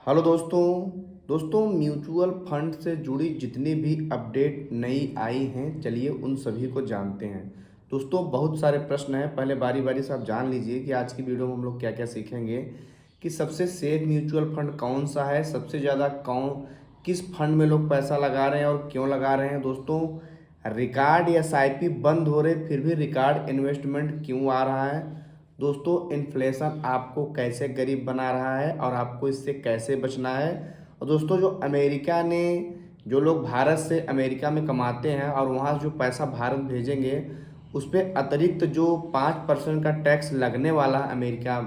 Hello दोस्तों। Mutual fund से जुड़ी जितनी भी अपडेट नई आई हैं, चलिए उन सभी को जानते हैं। दोस्तों, बहुत सारे प्रश्न हैं, पहले बारी बारी से आप जान लीजिए कि आज की वीडियो में हम लोग क्या क्या सीखेंगे। कि सबसे सेफ म्यूचुअल फंड कौन सा है, सबसे ज़्यादा किस फंड में लोग पैसा लगा रहे हैं और क्यों लगा रहे हैं। दोस्तों, रिकॉर्ड या एसआईपी बंद हो रहे फिर भी रिकॉर्ड इन्वेस्टमेंट क्यों आ रहा है। दोस्तों, इन्फ्लेशन आपको कैसे गरीब बना रहा है और आपको इससे कैसे बचना है। और दोस्तों, जो अमेरिका ने जो लोग भारत से अमेरिका में कमाते हैं और वहाँ जो पैसा भारत भेजेंगे, उस पर अतिरिक्त जो 5% का टैक्स लगने वाला है अमेरिका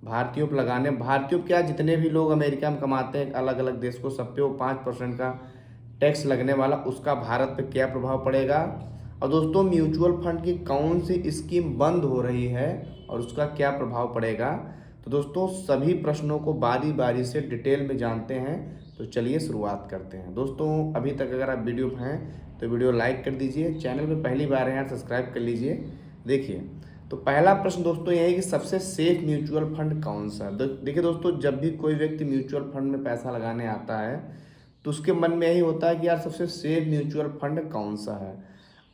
भारतीयों पर लगाने, भारतीयों क्या जितने भी लोग अमेरिका में कमाते हैं अलग अलग देश को, सब पे वो 5% का टैक्स लगने वाला, उसका भारत पे क्या प्रभाव पड़ेगा। और दोस्तों, म्यूचुअल फंड की कौन सी स्कीम बंद हो रही है और उसका क्या प्रभाव पड़ेगा। तो दोस्तों, सभी प्रश्नों को बारी बारी से डिटेल में जानते हैं। तो चलिए शुरुआत करते हैं। दोस्तों, अभी तक अगर आप वीडियो पर हैं तो वीडियो लाइक कर दीजिए, चैनल में पहली बार हैं यार सब्सक्राइब कर लीजिए। देखिए, तो पहला प्रश्न दोस्तों ये है कि सबसे सेफ म्यूचुअल फंड कौन सा है। देखिए दोस्तों, जब भी कोई व्यक्ति म्यूचुअल फंड में पैसा लगाने आता है तो उसके मन में यही होता है कि यार सबसे सेफ म्यूचुअल फंड कौन सा है।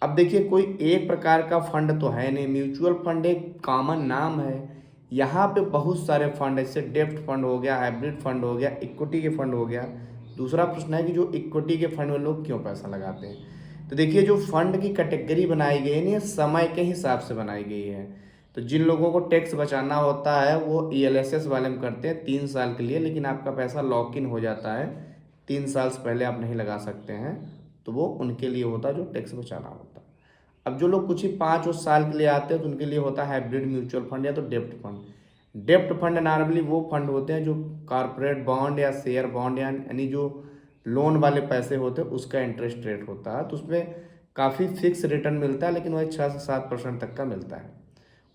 अब देखिए, कोई एक प्रकार का फंड तो है नहीं, म्यूचुअल फंड एक कॉमन नाम है। यहाँ पे बहुत सारे फंड है, जैसे डेब्ट फंड हो गया, हाइब्रिड फंड हो गया, इक्विटी के फंड हो गया। दूसरा प्रश्न है कि जो इक्विटी के फंड में लोग क्यों पैसा लगाते हैं। तो देखिए, जो फंड की कैटेगरी बनाई गई है ना, समय के हिसाब से बनाई गई है। तो जिन लोगों को टैक्स बचाना होता है वो ईएलएसएस वाले में करते हैं 3 साल के लिए, लेकिन आपका पैसा लॉक इन हो जाता है, 3 साल से पहले आप नहीं लगा सकते हैं। तो वो उनके लिए होता है जो टैक्स बचाना होता है। अब जो लोग कुछ ही 5 साल के लिए आते हैं तो उनके लिए होता है हाइब्रिड म्यूचुअल फंड या तो डेप्ट फंड। डेप्ट फंड नॉर्मली वो फंड होते हैं जो कॉर्पोरेट बॉन्ड या शेयर बॉन्ड यानी जो लोन वाले पैसे होते हैं उसका इंटरेस्ट रेट होता है, तो उसमें काफ़ी फिक्स रिटर्न मिलता है, लेकिन वही 6 से 7% तक का मिलता है।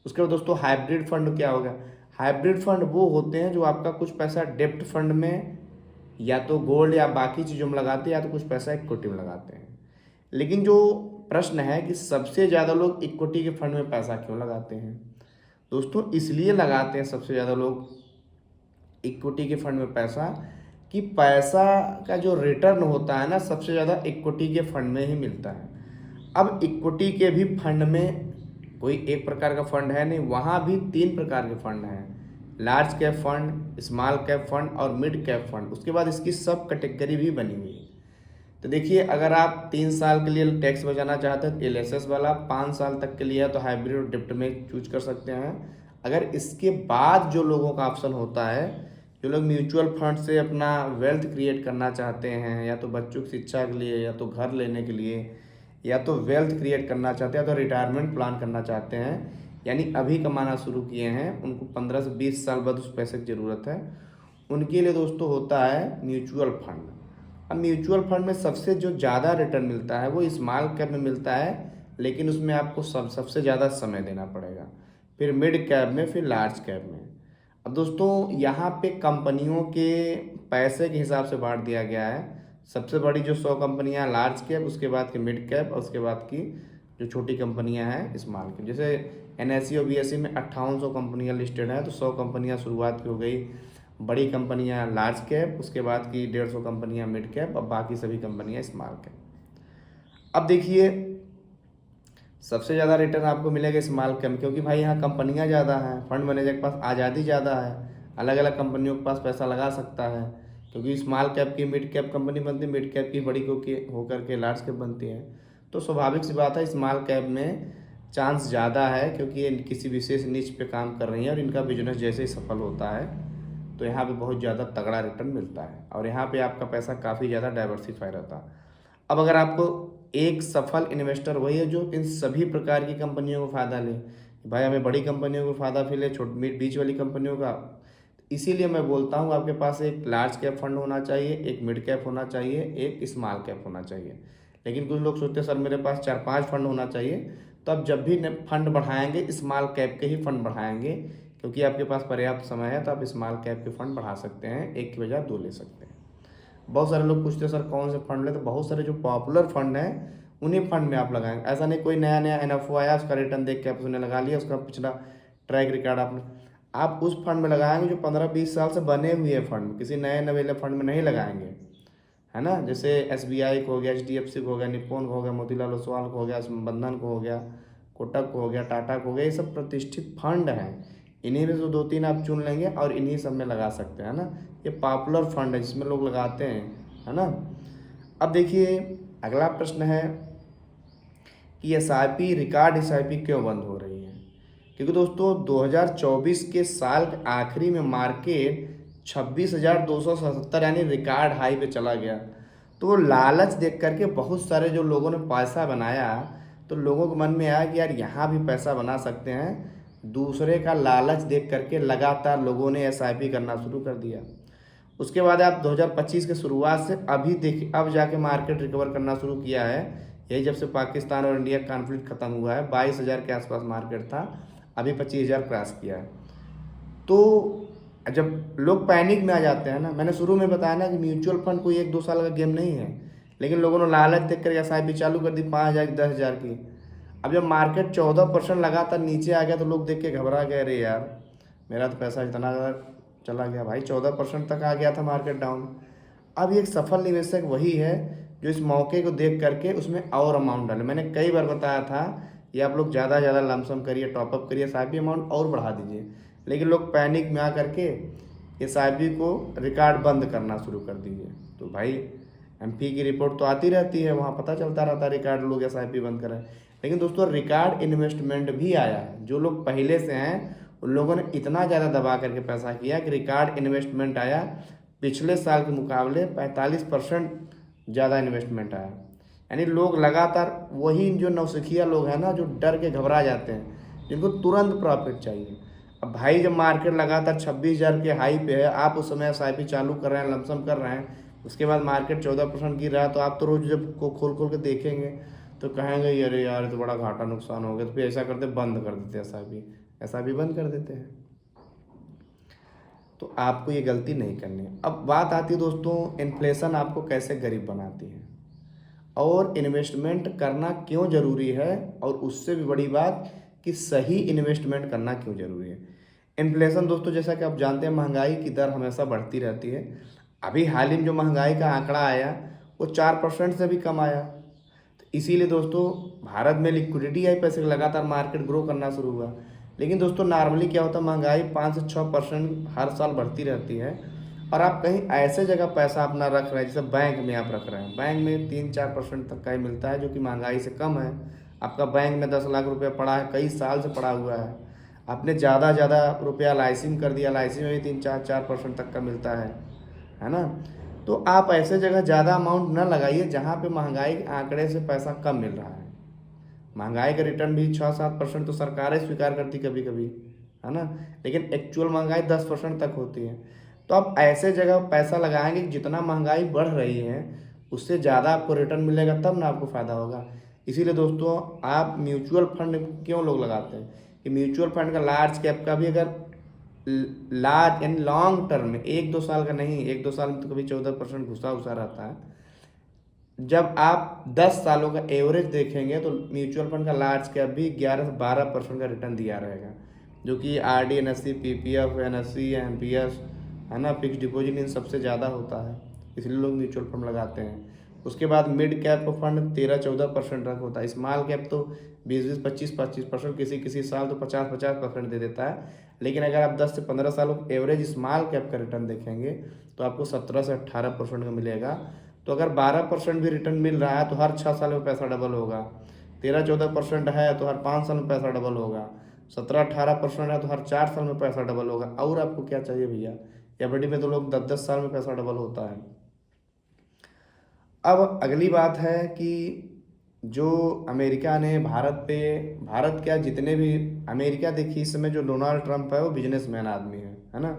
उसके बाद दोस्तों, हाइब्रिड फंड क्या होगा। हाइब्रिड फंड वो होते हैं जो आपका कुछ पैसा डेप्ट फंड में या तो गोल्ड या बाकी चीज़ों में लगाते हैं, या तो कुछ पैसा इक्विटी में लगाते हैं। लेकिन जो प्रश्न है कि सबसे ज़्यादा लोग इक्विटी के फंड में पैसा क्यों लगाते हैं। दोस्तों, इसलिए लगाते हैं सबसे ज़्यादा लोग इक्विटी के फंड में पैसा, कि पैसा का जो रिटर्न होता है ना, सबसे ज़्यादा इक्विटी के फंड में ही मिलता है। अब इक्विटी के भी फंड में कोई एक प्रकार का फंड है नहीं, वहाँ भी 3 प्रकार के फंड हैं। Large cap fund, small cap fund और मिड कैप फंड। उसके बाद इसकी सब कैटेगरी भी बनी हुई है। तो देखिए, अगर आप 3 साल के लिए टैक्स बचाना चाहते हैं तो एलएसएस वाला, 5 साल तक के लिए है तो हाइब्रिड और डिप्ट में चूज कर सकते हैं। अगर इसके बाद जो लोगों का ऑप्शन होता है, जो लोग म्यूचुअल फंड से अपना वेल्थ क्रिएट करना चाहते हैं, या तो बच्चों की शिक्षा के लिए, या तो घर लेने के लिए, या तो वेल्थ क्रिएट करना चाहते हैं, तो रिटायरमेंट प्लान करना चाहते हैं, यानी अभी कमाना शुरू किए हैं, उनको 15 से 20 साल बाद उस पैसे की ज़रूरत है, उनके लिए दोस्तों होता है म्यूचुअल फंड। अब म्यूचुअल फंड में सबसे जो ज़्यादा रिटर्न मिलता है वो स्मॉल कैप में मिलता है, लेकिन उसमें आपको सबसे ज़्यादा समय देना पड़ेगा, फिर मिड कैप में, फिर लार्ज कैप में। अब दोस्तों, यहाँ पे कंपनियों के पैसे के हिसाब से बांट दिया गया है। सबसे बड़ी जो 100 कंपनियाँ लार्ज कैप, उसके बाद की मिड कैप, और उसके बाद की जो छोटी कंपनियाँ हैं स्मॉल कैप। जैसे एनएसई और बीएसई में 5800 कंपनियाँ लिस्टेड हैं, तो 100 कंपनियाँ शुरुआत की हो गई। बड़ी कंपनियां लार्ज कैप, उसके बाद की 150 कंपनियां मिड कैप, और बाकी सभी कंपनियां स्मॉल कैप। अब देखिए, सबसे ज़्यादा रिटर्न आपको मिलेगा स्मॉल कैप, क्योंकि भाई यहाँ कंपनियां ज़्यादा हैं, फंड मैनेजर के पास आज़ादी ज़्यादा है, अलग अलग कंपनियों के पास पैसा लगा सकता है। क्योंकि स्मॉल कैप की मिड कैप कंपनी बनती है, मिड कैप की बड़ी होकर के लार्ज कैप बनती है। तो स्वाभाविक सी बात है, स्मॉल कैप में चांस ज़्यादा है, क्योंकि ये किसी विशेष निच पे काम कर रही हैं और इनका बिजनेस जैसे ही सफल होता है तो यहाँ पे बहुत ज़्यादा तगड़ा रिटर्न मिलता है, और यहाँ पे आपका पैसा काफ़ी ज़्यादा डाइवर्सिफाई रहता है। अब अगर आपको एक सफल इन्वेस्टर वही है जो इन सभी प्रकार की कंपनियों को फ़ायदा ले, भाई हमें बड़ी कंपनियों को फ़ायदा मिले, छोटी बीच वाली कंपनियों का। इसीलिए मैं बोलता हूँ आपके पास एक लार्ज कैप फंड होना चाहिए, एक मिड कैप होना चाहिए, एक स्मॉल कैप होना चाहिए। लेकिन कुछ लोग सोचते हैं सर मेरे पास 4-5 फंड होना चाहिए। तो आप जब भी फंड बढ़ाएंगे स्मॉल कैप के ही फंड बढ़ाएंगे, क्योंकि आपके पास पर्याप्त समय है, तो आप स्मॉल कैप के फंड बढ़ा सकते हैं, एक की बजाय 2 ले सकते हैं। बहुत सारे लोग पूछते हैं सर कौन से फंड ले, तो बहुत सारे जो पॉपुलर फंड हैं उन्हीं फंड में आप लगाएंगे। ऐसा नहीं कोई नया नया एनएफओ आया उसका रिटर्न देख के आप उसने लगा लिया, उसका पिछला ट्रैक रिकॉर्ड आपने। आप उस फंड में लगाएंगे जो 15-20 साल से बने हुए फंड, किसी नए नवेले फंड में नहीं लगाएंगे, है ना। जैसे SBI को हो गया, HDFC को हो गया, निप्पॉन को हो गया, मोतीलाल ओसवाल को हो गया, बंधन को हो गया, कोटक को हो गया, टाटा को हो गया, ये सब प्रतिष्ठित फंड हैं। इन्हीं में से 2-3 आप चुन लेंगे और इन्हीं सब में लगा सकते हैं, ना। ये पॉपुलर फंड है जिसमें लोग लगाते हैं, है ना। अब देखिए अगला प्रश्न है कि SIP, रिकॉर्ड SIP क्यों बंद हो रही है। क्योंकि दोस्तों 2024 के साल के आखिरी में मार्केट 26,277 यानी रिकॉर्ड हाई पे चला गया। तो लालच देख करके बहुत सारे जो लोगों ने पैसा बनाया, तो लोगों के मन में आया कि यार यहाँ भी पैसा बना सकते हैं। दूसरे का लालच देख करके लगातार लोगों ने SIP करना शुरू कर दिया। उसके बाद आप 2025 के शुरुआत से अभी देखिए, अब जाके मार्केट रिकवर करना शुरू किया है। यही जब से पाकिस्तान और इंडिया का कॉन्फ्लिक्ट खत्म हुआ है, 22,000 के आसपास मार्केट था, अभी 25,000 क्रॉस किया है। तो जब लोग पैनिक में आ जाते हैं ना, मैंने शुरू में बताया ना कि म्यूचुअल फंड कोई 1-2 साल का गेम नहीं है, लेकिन लोगों ने लालच देख कर SIP चालू कर दी 5,000 10,000 की। अब जब मार्केट 14% लगातार नीचे आ गया तो लोग देख के घबरा गए, अरे यार मेरा तो पैसा इतना ज़्यादा चला गया। भाई 14% तक आ गया था मार्केट डाउन। अब एक सफल निवेशक वही है जो इस मौके को देख करके उसमें और अमाउंट डाले। मैंने कई बार बताया था कि आप लोग ज़्यादा ज़्यादा लमसम करिए, टॉपअप करिए, SIP अमाउंट और बढ़ा दीजिए, लेकिन लोग पैनिक में आ करके SIP को रिकॉर्ड बंद करना शुरू कर दीजिए। तो भाई MP की रिपोर्ट तो आती रहती है, वहाँ पता चलता रहता है रिकॉर्ड लोग SIP बंद करें। लेकिन दोस्तों रिकॉर्ड इन्वेस्टमेंट भी आया है। जो लोग पहले से हैं उन लोगों ने इतना ज़्यादा दबा करके पैसा किया कि रिकॉर्ड इन्वेस्टमेंट आया। पिछले साल के मुकाबले 45% ज़्यादा इन्वेस्टमेंट आया। यानी लोग लगातार, वही जो नौसिखिया लोग हैं ना, जो डर के घबरा जाते हैं, जिनको तुरंत प्रॉफिट चाहिए। अब भाई जब मार्केट लगातार 26,000 के हाई पे है, आप उस समय SIP चालू कर रहे हैं, लमसम कर रहे हैं, उसके बाद मार्केट 14% गिर रहा है, तो आप तो रोज़ जब को खोल खोल के देखेंगे तो कहेंगे अरे यार तो बड़ा घाटा नुकसान हो गया। तो फिर ऐसा करते बंद कर देते SIP बंद कर देते हैं। तो आपको ये गलती नहीं करनी है। अब बात आती है दोस्तों, इन्फ्लेशन आपको कैसे गरीब बनाती है और इन्वेस्टमेंट करना क्यों ज़रूरी है, और उससे भी बड़ी बात कि सही इन्वेस्टमेंट करना क्यों ज़रूरी है। इन्फ्लेशन दोस्तों जैसा कि आप जानते हैं, महंगाई की दर हमेशा बढ़ती रहती है। अभी हाल ही में जो महंगाई का आंकड़ा आया वो 4% से भी कम आया। तो इसीलिए दोस्तों भारत में लिक्विडिटी आई, पैसे लगातार मार्केट ग्रो करना शुरू हुआ। लेकिन दोस्तों नॉर्मली क्या होता है, महंगाई 5 से 6% हर साल बढ़ती रहती है, और आप कहीं ऐसे जगह पैसा अपना रख रहे हैं जैसे बैंक में आप रख रहे हैं, बैंक में 3-4% तक का ही मिलता है, जो कि महंगाई से कम है। आपका बैंक में 10 लाख रुपया पड़ा है, कई साल से पड़ा हुआ है, आपने ज़्यादा रुपया LIC में कर दिया, LIC में भी 3-4% तक का मिलता है ना। तो आप ऐसे जगह ज़्यादा अमाउंट न लगाइए जहाँ पे महंगाई के आंकड़े से पैसा कम मिल रहा है। महंगाई का रिटर्न भी 6-7% तो सरकारें स्वीकार करती कभी कभी, है ना, लेकिन एक्चुअल महंगाई 10% तक होती है। तो आप ऐसे जगह पैसा लगाएंगे जितना महंगाई बढ़ रही है उससे ज़्यादा आपको रिटर्न मिलेगा, तब ना आपको फ़ायदा होगा। इसीलिए दोस्तों आप म्यूचुअल फंड क्यों लोग लगाते हैं कि म्यूचुअल फंड का लार्ज कैप का भी अगर लार्ज एंड लॉन्ग टर्म में 1-2 साल का नहीं, 1-2 साल में तो कभी 14% घुसा रहता है। जब आप 10 सालों का एवरेज देखेंगे तो म्यूचुअल फंड का लार्ज कैप भी 11 से 12% का रिटर्न दिया रहेगा, जो कि RD NSE PPF NSE MPS है ना, फिक्स डिपॉजिट इन सबसे ज़्यादा होता है, इसलिए लोग म्यूचुअल फंड लगाते हैं। उसके बाद मिड कैप फंड 13-14% तक होता है। स्मॉल कैप तो 20-20 25-25%, किसी साल तो 50-50% दे देता है। लेकिन अगर आप 10 से 15 सालों का एवरेज स्मॉल कैप का रिटर्न देखेंगे तो आपको 17 से 18% का मिलेगा। तो अगर 12% भी रिटर्न मिल रहा है तो हर 6 साल में पैसा डबल होगा। 13-14% है तो हर 5 साल में पैसा डबल होगा। 17-18% है तो हर 4 साल में पैसा डबल होगा। और आपको क्या चाहिए भैया, FD में तो लोग 10-10 साल में पैसा डबल होता है। अब अगली बात है कि जो अमेरिका ने भारत क्या, जितने भी अमेरिका, देखिए इस समय जो डोनाल्ड ट्रंप है वो बिजनेसमैन आदमी है ना।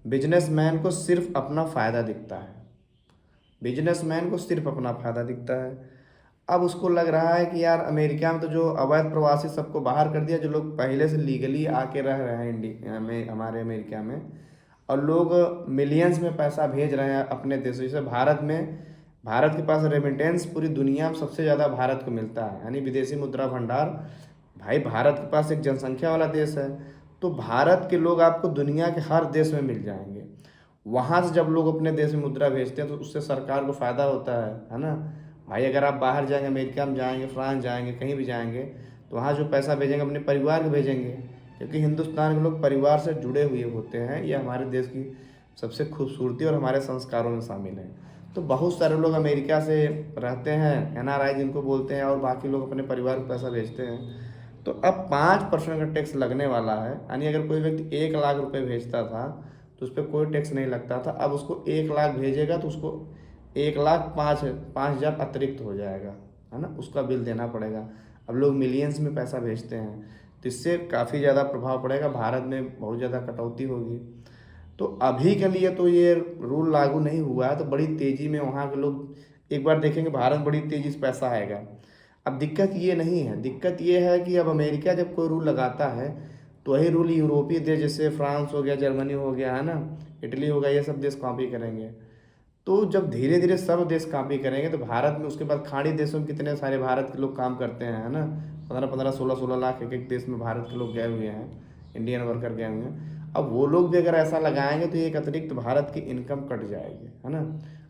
बिजनेसमैन को सिर्फ अपना फ़ायदा दिखता है, बिजनेसमैन को सिर्फ अपना फ़ायदा दिखता है। अब उसको लग रहा है कि यार अमेरिका में तो जो अवैध प्रवासी सबको बाहर कर दिया, जो लोग पहले से लीगली आके रह रहे हैं इंडिया में, हमारे अमेरिका में, और लोग मिलियंस में पैसा भेज रहे हैं अपने देशों से। भारत के पास रेमिटेंस पूरी दुनिया में सबसे ज़्यादा भारत को मिलता है, यानी विदेशी मुद्रा भंडार। भाई भारत के पास एक जनसंख्या वाला देश है, तो भारत के लोग आपको दुनिया के हर देश में मिल जाएंगे। वहाँ से जब लोग अपने देश में मुद्रा भेजते हैं तो उससे सरकार को फ़ायदा होता है ना। भाई अगर आप बाहर जाएंगे, अमेरिका में जाएंगे, फ्रांस जाएंगे, कहीं भी जाएंगे, तो वहाँ जो पैसा भेजेंगे अपने परिवार को भेजेंगे, क्योंकि हिंदुस्तान के लोग परिवार से जुड़े हुए होते हैं। ये हमारे देश की सबसे खूबसूरती और हमारे संस्कारों में शामिल है। तो बहुत सारे लोग अमेरिका से रहते हैं, NRI जिनको बोलते हैं, और बाकी लोग अपने परिवार को पैसा भेजते हैं। तो अब 5% का टैक्स लगने वाला है, यानी अगर कोई व्यक्ति 1 लाख रुपए भेजता था तो उस पर कोई टैक्स नहीं लगता था। अब उसको 1 लाख भेजेगा तो उसको 1,05,000 अतिरिक्त हो जाएगा, है ना, उसका बिल देना पड़ेगा। अब लोग मिलियंस में पैसा भेजते हैं, तो इससे काफ़ी ज़्यादा प्रभाव पड़ेगा, भारत में बहुत ज़्यादा कटौती होगी। तो अभी के लिए तो ये रूल लागू नहीं हुआ है, तो बड़ी तेज़ी में वहाँ के लोग एक बार देखेंगे भारत बड़ी तेज़ी से पैसा आएगा। अब दिक्कत ये नहीं है, दिक्कत ये है कि अब अमेरिका जब कोई रूल लगाता है तो वही रूल यूरोपीय देश जैसे फ्रांस हो गया, जर्मनी हो गया, है ना, इटली हो गया, ये सब देश कॉपी करेंगे। तो जब धीरे धीरे सब देश कॉपी करेंगे तो भारत में, उसके बाद खाड़ी देशों में कितने सारे भारत के लोग काम करते हैं, है ना, 15-15, 16-16 लाख एक एक देश में भारत के लोग गए हुए हैं, इंडियन वर्कर गए हुए हैं। अब वो लोग भी अगर ऐसा लगाएंगे तो एक अतिरिक्त भारत की इनकम कट जाएगी, है ना,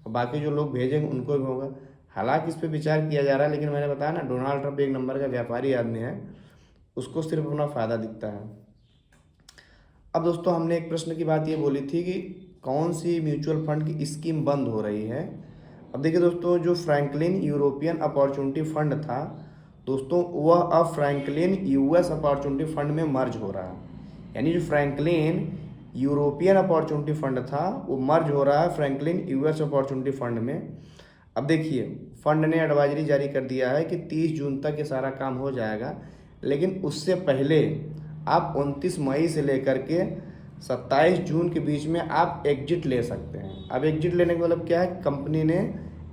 और बाकी जो लोग भेजेंगे उनको भी होगा। हालांकि इस पर विचार किया जा रहा है, लेकिन मैंने बताया ना, डोनाल्ड ट्रंप एक नंबर का व्यापारी आदमी है, उसको सिर्फ अपना फ़ायदा दिखता है। अब दोस्तों हमने एक प्रश्न की बात ये बोली थी कि कौन सी म्यूचुअल फंड की स्कीम बंद हो रही है। अब देखिए दोस्तों, जो फ्रैंकलिन यूरोपियन अपॉर्चुनिटी फंड था दोस्तों, वह अब फ्रैंकलिन US अपॉर्चुनिटी फंड में मर्ज हो रहा है। यानी जो फ्रैंकलिन यूरोपियन अपॉर्चुनिटी फंड था वो मर्ज हो रहा है फ्रैंकलिन US अपॉर्चुनिटी फंड में। अब देखिए, फंड ने एडवाइजरी जारी कर दिया है कि 30 जून तक ये सारा काम हो जाएगा, लेकिन उससे पहले आप 29 मई से लेकर के 27 जून के बीच में आप एग्जिट ले सकते हैं। अब एग्जिट लेने का मतलब क्या है, कंपनी ने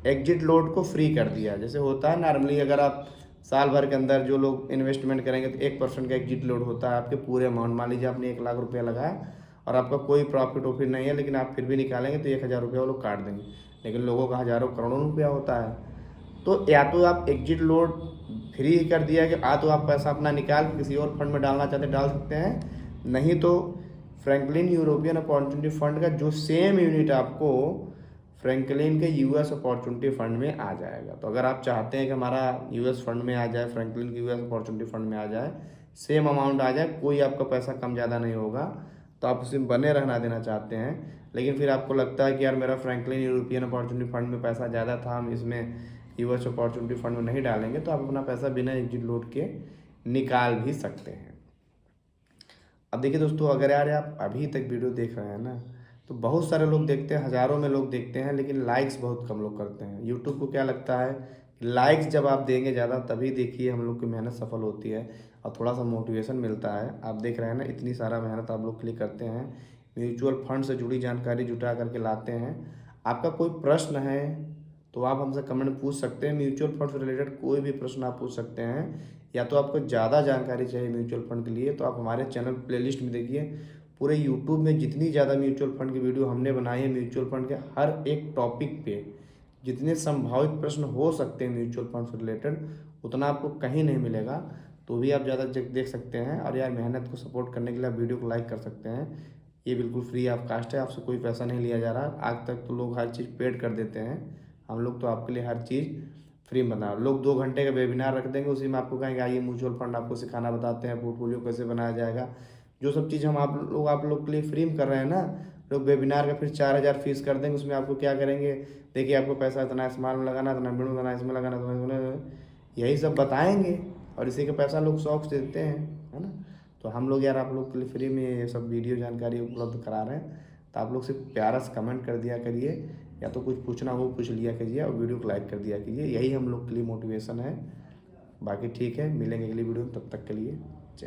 एग्जिट लोड को फ्री कर दिया। जैसे होता है नॉर्मली, अगर आप साल भर के अंदर जो लोग इन्वेस्टमेंट करेंगे तो 1% का एग्जिट लोड होता है आपके पूरे अमाउंट। मान लीजिए आपने 1 लाख रुपया लगाया और आपका कोई प्रॉफिट वॉफिट नहीं है, लेकिन आप फिर भी निकालेंगे तो 1,000 रुपया वो लोग काट देंगे, लेकिन लोगों का हज़ारों करोड़ों रुपया होता है। तो या तो आप एग्जिट लोड फ्री कर दिया है कि तो आप पैसा अपना निकाल किसी और फंड में डालना चाहते डाल सकते हैं, नहीं तो फ्रैंकलिन यूरोपियन अपॉर्चुनिटी फंड का जो सेम यूनिट आपको फ्रैंकलिन के US अपॉर्चुनिटी फंड में आ जाएगा। तो अगर आप चाहते हैं कि हमारा US फंड में आ जाए, फ्रैंकलिन के US अपॉर्चुनिटी फंड में आ जाए, सेम अमाउंट आ जाए, कोई आपका पैसा कम ज़्यादा नहीं होगा, तो आप उसमें बने रहना देना चाहते हैं, लेकिन फिर आपको लगता है कि यार मेरा फ्रैंकलिन यूरोपियन अपॉर्चुनिटी फंड में पैसा ज़्यादा था, हम इसमें US अपॉर्चुनिटी फंड में नहीं डालेंगे, तो आप अपना पैसा बिना एग्जिट लोड के निकाल भी सकते हैं। अब देखिए दोस्तों, अगर यार आप अभी तक वीडियो देख रहे हैं ना, तो बहुत सारे लोग देखते हैं, हज़ारों में लोग देखते हैं, लेकिन लाइक्स बहुत कम लोग करते हैं। यूट्यूब को क्या लगता है, लाइक्स जब आप देंगे ज़्यादा तभी देखिए हम लोग की मेहनत सफल होती है और थोड़ा सा मोटिवेशन मिलता है। आप देख रहे हैं ना, इतनी सारा मेहनत आप लोग के लिए करते हैं, म्यूचुअल फंड से जुड़ी जानकारी जुटा करके लाते हैं। आपका कोई प्रश्न है तो आप हमसे कमेंट में पूछ सकते हैं। म्यूचुअल फंड से रिलेटेड कोई भी प्रश्न आप पूछ सकते हैं, या तो आपको ज़्यादा जानकारी चाहिए म्यूचुअल फंड के लिए तो आप हमारे चैनल प्लेलिस्ट में देखिए, पूरे यूट्यूब में जितनी ज़्यादा म्यूचुअल फंड की वीडियो हमने बनाई है, म्यूचुअल फंड के हर एक टॉपिक पे जितने संभावित प्रश्न हो सकते हैं म्यूचुअल फंड से रिलेटेड, उतना आपको कहीं नहीं मिलेगा। तो भी आप ज़्यादा देख सकते हैं। और यार मेहनत को सपोर्ट करने के लिए आप वीडियो को लाइक कर सकते हैं, ये बिल्कुल फ्री ऑफ कास्ट है, आपसे कोई पैसा नहीं लिया जा रहा। आज तक तो लोग हर चीज़ पेड कर देते हैं, हम लोग तो आपके लिए हर चीज़ फ्री में बना। लोग 2 घंटे का वेबिनार रख देंगे, उसी में आपको कहेंगे आइए म्यूचुअल फंड आपको सिखाना बताते हैं, पोर्टफोलियो कैसे बनाया जाएगा। जो सब चीज़ हम आप लोग के लिए फ्री में कर रहे हैं ना, लोग वेबिनार का फिर 4,000 फीस कर देंगे। उसमें आपको क्या करेंगे, देखिए आपको पैसा इतना स्माल में लगाना, इतना मिड में लगाना, इसमें लगाना, इसमें यही सब बताएंगे, और इसी का पैसा लोग शौक से देते हैं, है ना। तो हम लोग यार आप लोग के लिए फ्री में ये सब वीडियो जानकारी उपलब्ध करा रहे हैं। तो आप लोग सिर्फ प्यारा से कमेंट कर दिया करिए, या तो कुछ पूछना हो पूछ लिया कीजिए, और वीडियो को लाइक कर दिया कीजिए, यही हम लोग के लिए मोटिवेशन है। बाकी ठीक है, मिलेंगे अगली वीडियो में, तब तक के लिए